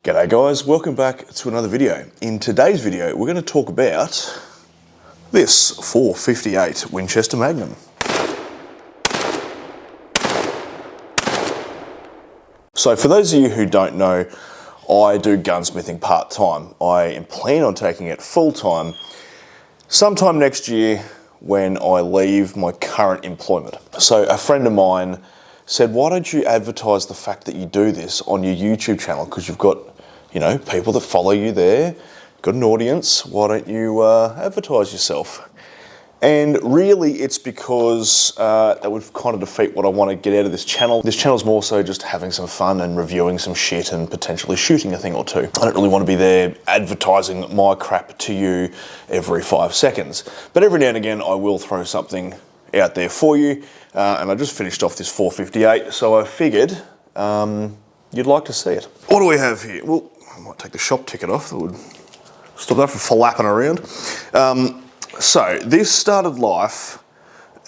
G'day guys, welcome back to another video. In today's video, we're going to talk about this 458 Winchester Magnum. So for those of you who don't know, I do gunsmithing part-time. I am planning on taking it full-time sometime next year when I leave my current employment. So a friend of mine said, why don't you advertise the fact that you do this on your YouTube channel? Because you've got, people that follow you there, got an audience, why don't you advertise yourself? And really it's because that would kind of defeat what I want to get out of this channel. This channel's more so just having some fun and reviewing some shit and potentially shooting a thing or two. I don't really want to be there advertising my crap to you every 5 seconds. But every now and again I will throw something out there for you. And I just finished off this 458, so I figured you'd like to see it. What do we have here? Well, I might take the shop ticket off. That would stop that from flapping around. So this started life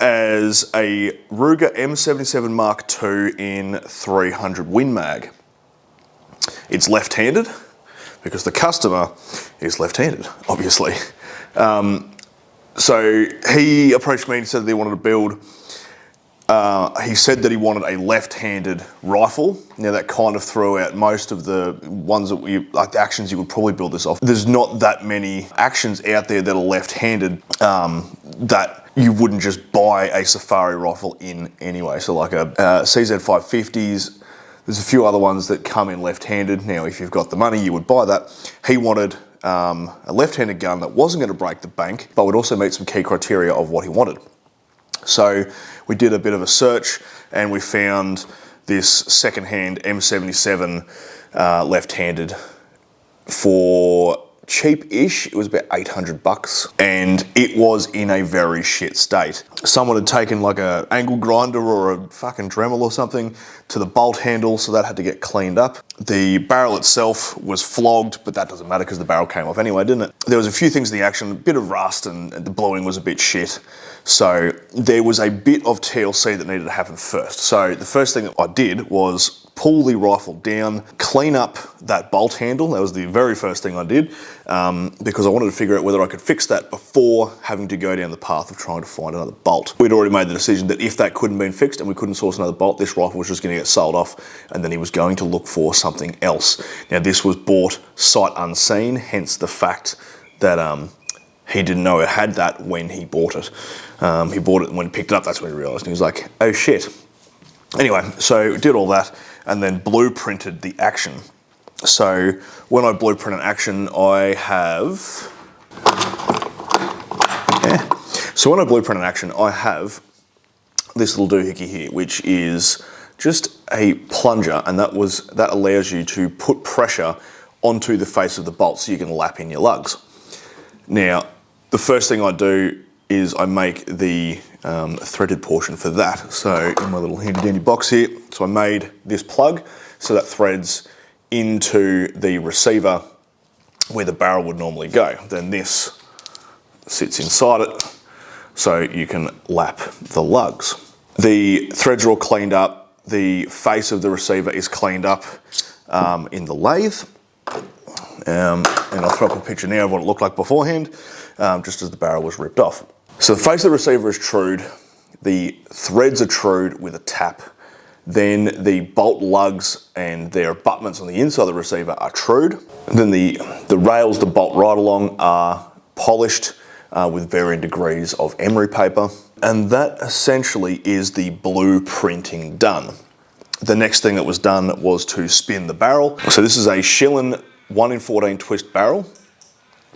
as a Ruger M77 Mark II in 300 Win Mag. It's left-handed because the customer is left-handed, obviously. So he approached me and said that he wanted to build. He said that he wanted a left-handed rifle. Now that kind of threw out most of the ones that the actions you would probably build this off. There's not that many actions out there that are left-handed that you wouldn't just buy a safari rifle in anyway. So like a CZ550s, there's a few other ones that come in left-handed. Now, if you've got the money, you would buy that. He wanted a left-handed gun that wasn't going to break the bank, but would also meet some key criteria of what he wanted. So we did a bit of a search and we found this second-hand M77 left-handed for cheap-ish. It was about 800 bucks and it was in a very shit state. Someone had taken like a angle grinder or a fucking Dremel or something to the bolt handle, so that had to get cleaned up. The barrel itself was flogged, but that doesn't matter because the barrel came off anyway, didn't it? There was a few things in the action, a bit of rust and the bluing was a bit shit. So there was a bit of TLC that needed to happen first. So the first thing that I did was pull the rifle down, clean up that bolt handle. That was the very first thing I did because I wanted to figure out whether I could fix that before having to go down the path of trying to find another bolt. We'd already made the decision that if that couldn't be fixed and we couldn't source another bolt, this rifle was just going to get sold off and then he was going to look for something else. Now this was bought sight unseen, hence the fact that he didn't know it had that when he bought it. He bought it and when he picked it up, that's when he realized. And he was like, oh shit. Anyway, so did all that and then blueprinted the action. So when I blueprint an action, I have, So when I blueprint an action, I have this little doohickey here, which is just a plunger, and that allows you to put pressure onto the face of the bolt so you can lap in your lugs. Now, the first thing I do is I make the threaded portion for that. So in my little handy dandy box here, so I made this plug so that threads into the receiver where the barrel would normally go. Then this sits inside it so you can lap the lugs. The threads are all cleaned up. The face of the receiver is cleaned up in the lathe. And I'll throw up a picture now of what it looked like beforehand, just as the barrel was ripped off. So the face of the receiver is trued, the threads are trued with a tap, then the bolt lugs and their abutments on the inside of the receiver are trued, and then the rails that bolt right along are polished with varying degrees of emery paper, and that essentially is the blueprinting done. The next thing that was done was to spin the barrel. So this is a Schillen 1 in 14 twist barrel,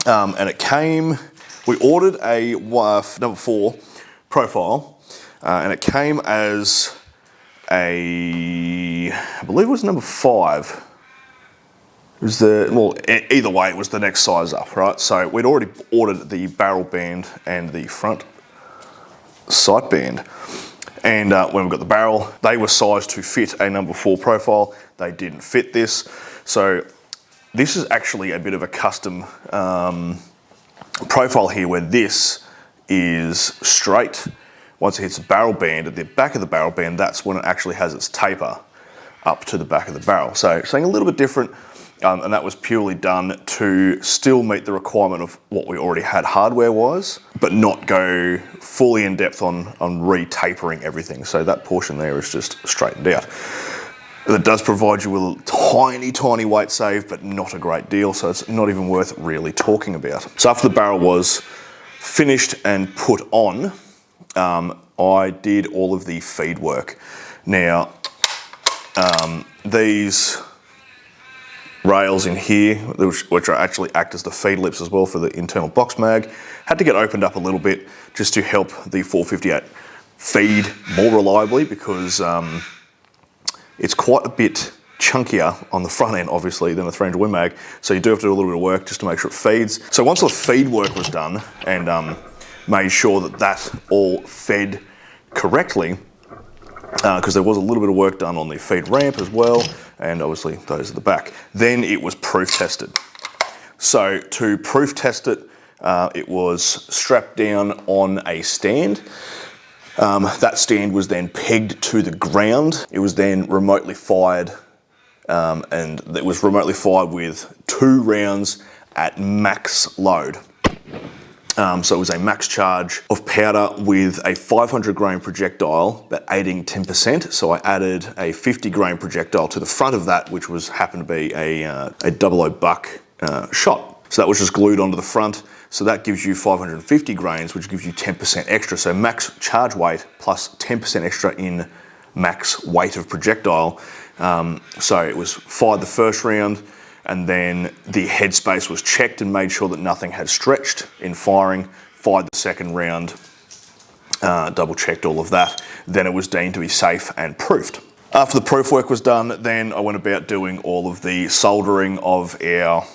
and it came, we ordered a number 4 profile, and it came as I believe it was number 5. It was either way, it was the next size up, right? So we'd already ordered the barrel band and the front sight band. And when we got the barrel, they were sized to fit a number 4 profile. They didn't fit this. So this is actually a bit of a custom profile here where this is straight. Once it hits the barrel band, at the back of the barrel band, that's when it actually has its taper up to the back of the barrel. So something a little bit different. and that was purely done to still meet the requirement of what we already had hardware-wise, but not go fully in depth on re-tapering everything. So that portion there is just straightened out. It does provide you with a tiny, tiny weight save, but not a great deal, so it's not even worth really talking about. So after the barrel was finished and put on, I did all of the feed work. Now, these rails in here, which are actually act as the feed lips as well for the internal box mag, had to get opened up a little bit just to help the 458 feed more reliably, because it's quite a bit chunkier on the front end, obviously, than a 300 Win Mag, so you do have to do a little bit of work just to make sure it feeds. So once the feed work was done and made sure that that all fed correctly, because there was a little bit of work done on the feed ramp as well, and obviously those at the back, then it was proof tested. So to proof test it, it was strapped down on a stand. That stand was then pegged to the ground. It was then remotely fired, and it was remotely fired with 2 rounds at max load. So it was a max charge of powder with a 500 grain projectile, but aiding 10%. So I added a 50 grain projectile to the front of that, which happened to be a 00 buck shot. So that was just glued onto the front. So that gives you 550 grains, which gives you 10% extra. So max charge weight plus 10% extra in max weight of projectile. So it was fired the first round, and then the headspace was checked and made sure that nothing had stretched in firing. Fired the second round, double checked all of that. Then it was deemed to be safe and proofed. After the proof work was done, then I went about doing all of the soldering of our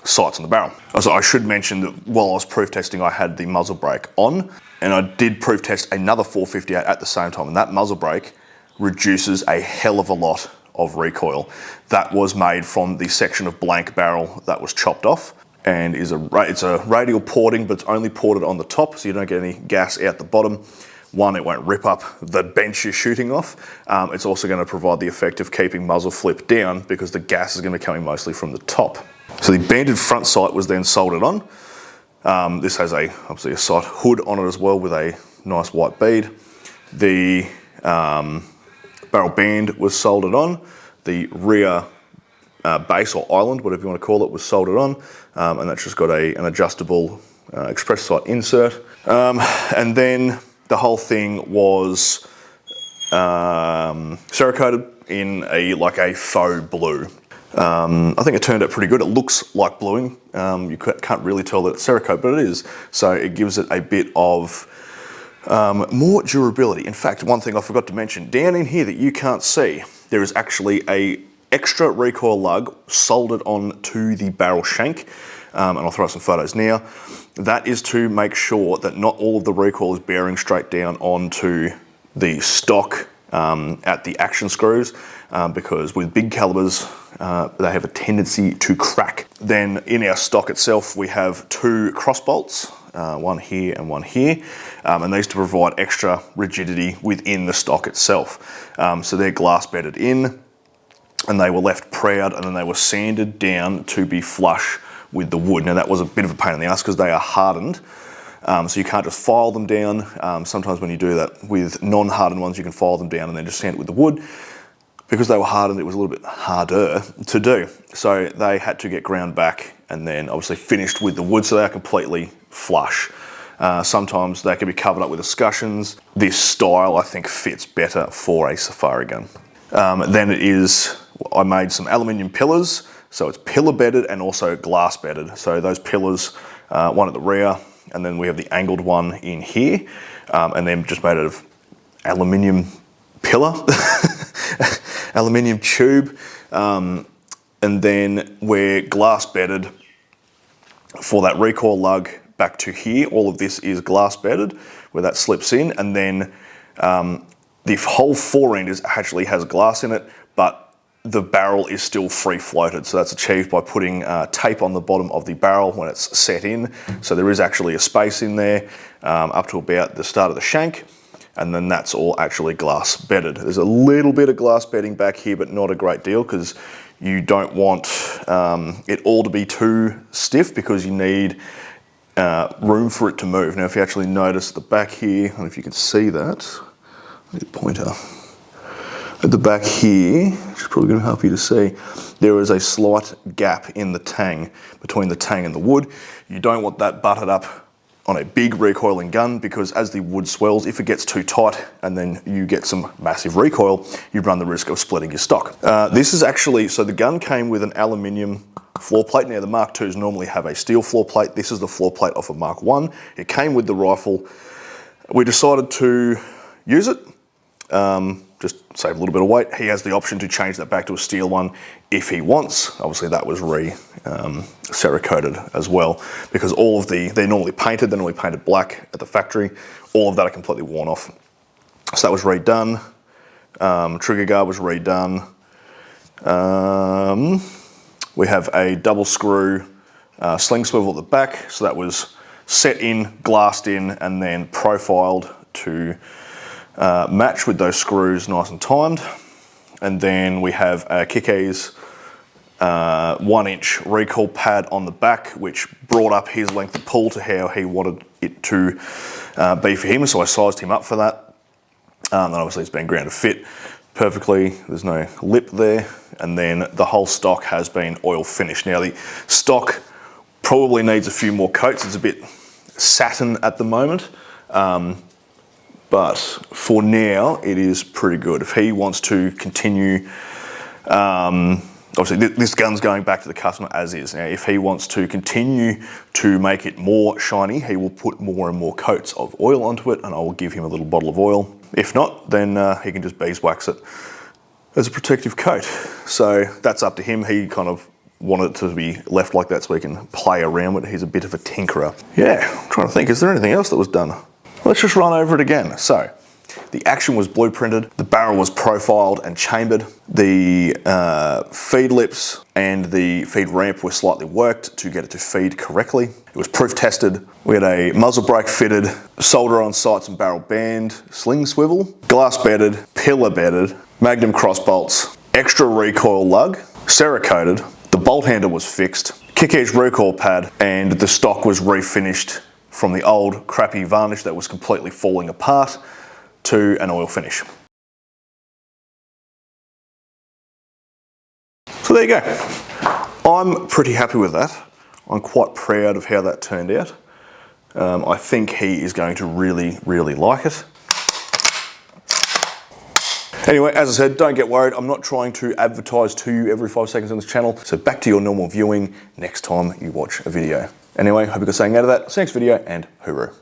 sights on the barrel. Also, I should mention that while I was proof testing, I had the muzzle brake on, and I did proof test another 458 at the same time, and that muzzle brake reduces a hell of a lot of recoil. That was made from the section of blank barrel that was chopped off, and it's a radial porting, but it's only ported on the top, so you don't get any gas out the bottom. One, it won't rip up the bench you're shooting off. It's also going to provide the effect of keeping muzzle flip down, because the gas is going to be coming mostly from the top. So the banded front sight was then soldered on. This has obviously a sight hood on it as well with a nice white bead. The barrel band was soldered on. The rear base or island, whatever you want to call it, was soldered on. And that's just got an adjustable express sight insert. And then the whole thing was Cerakoted in a faux blue. I think it turned out pretty good. It looks like bluing. You can't really tell that it's Cerakote, but it is. So it gives it a bit of more durability. In fact, one thing I forgot to mention, down in here that you can't see, there is actually a extra recoil lug soldered on to the barrel shank. And I'll throw some photos now. That is to make sure that not all of the recoil is bearing straight down onto the stock at the action screws, because with big calibers, they have a tendency to crack. Then in our stock itself, we have 2 cross bolts, one here and one here, and these to provide extra rigidity within the stock itself. So they're glass bedded in, and they were left proud, and then they were sanded down to be flush with the wood. Now that was a bit of a pain in the ass because they are hardened. So you can't just file them down. Sometimes when you do that with non-hardened ones, you can file them down and then just sand it with the wood. Because they were hardened, it was a little bit harder to do. So they had to get ground back and then obviously finished with the wood, so they are completely flush. Sometimes they can be covered up with escutcheons. This style, I think, fits better for a safari gun. Then I made some aluminium pillars. So it's pillar bedded and also glass bedded. So those pillars, one at the rear, and then we have the angled one in here, and then just made out of aluminium pillar, aluminium tube, and then we're glass bedded for that recoil lug back to here. All of this is glass bedded where that slips in, and then the whole fore end actually has glass in it, but the barrel is still free floated. So that's achieved by putting tape on the bottom of the barrel when it's set in. So there is actually a space in there up to about the start of the shank, and then that's all actually glass bedded. There's a little bit of glass bedding back here, but not a great deal, because You don't want it all to be too stiff because you need room for it to move. Now, if you actually notice at the back here, I don't know if you can see that, I need a pointer. At the back here, which is probably going to help you to see, there is a slight gap in the tang, between the tang and the wood. You don't want that butted up on a big recoiling gun because as the wood swells, if it gets too tight and then you get some massive recoil, you run the risk of splitting your stock. This is actually, so the gun came with an aluminium floor plate. Now the Mark IIs normally have a steel floor plate. This is the floor plate off a Mark I. It came with the rifle. We decided to use it. Just save a little bit of weight. He has the option to change that back to a steel one if he wants. Obviously that was Cerakoted as well, because all of they're normally painted, black at the factory. All of that are completely worn off. So that was redone. Trigger guard was redone. We have a double screw sling swivel at the back. So that was set in, glassed in, and then profiled to match with those screws nice and timed. And then we have a MkII's 1-inch recoil pad on the back, which brought up his length of pull to how he wanted it to be for him. So I sized him up for that. And obviously it's been ground to fit perfectly. There's no lip there. And then the whole stock has been oil finished. Now the stock probably needs a few more coats. It's a bit satin at the moment. But for now, it is pretty good. If he wants to continue, obviously this gun's going back to the customer as is. Now, if he wants to continue to make it more shiny, he will put more and more coats of oil onto it, and I will give him a little bottle of oil. If not, then he can just beeswax it as a protective coat. So that's up to him. He kind of wanted it to be left like that so he can play around with it. He's a bit of a tinkerer. Yeah, I'm trying to think, is there anything else that was done? Let's just run over it again. So, the action was blueprinted, the barrel was profiled and chambered, the feed lips and the feed ramp were slightly worked to get it to feed correctly. It was proof tested. We had a muzzle brake fitted, solder on sights and barrel band, sling swivel, glass bedded, pillar bedded, magnum cross bolts, extra recoil lug, Cerakoted, the bolt handle was fixed, MkII's recoil pad, and the stock was refinished from the old crappy varnish that was completely falling apart to an oil finish. So there you go. I'm pretty happy with that. I'm quite proud of how that turned out. I think he is going to really, really like it. Anyway, as I said, don't get worried. I'm not trying to advertise to you every 5 seconds on this channel. So back to your normal viewing next time you watch a video. Anyway, hope you got something out of that. See you next video, and hooroo.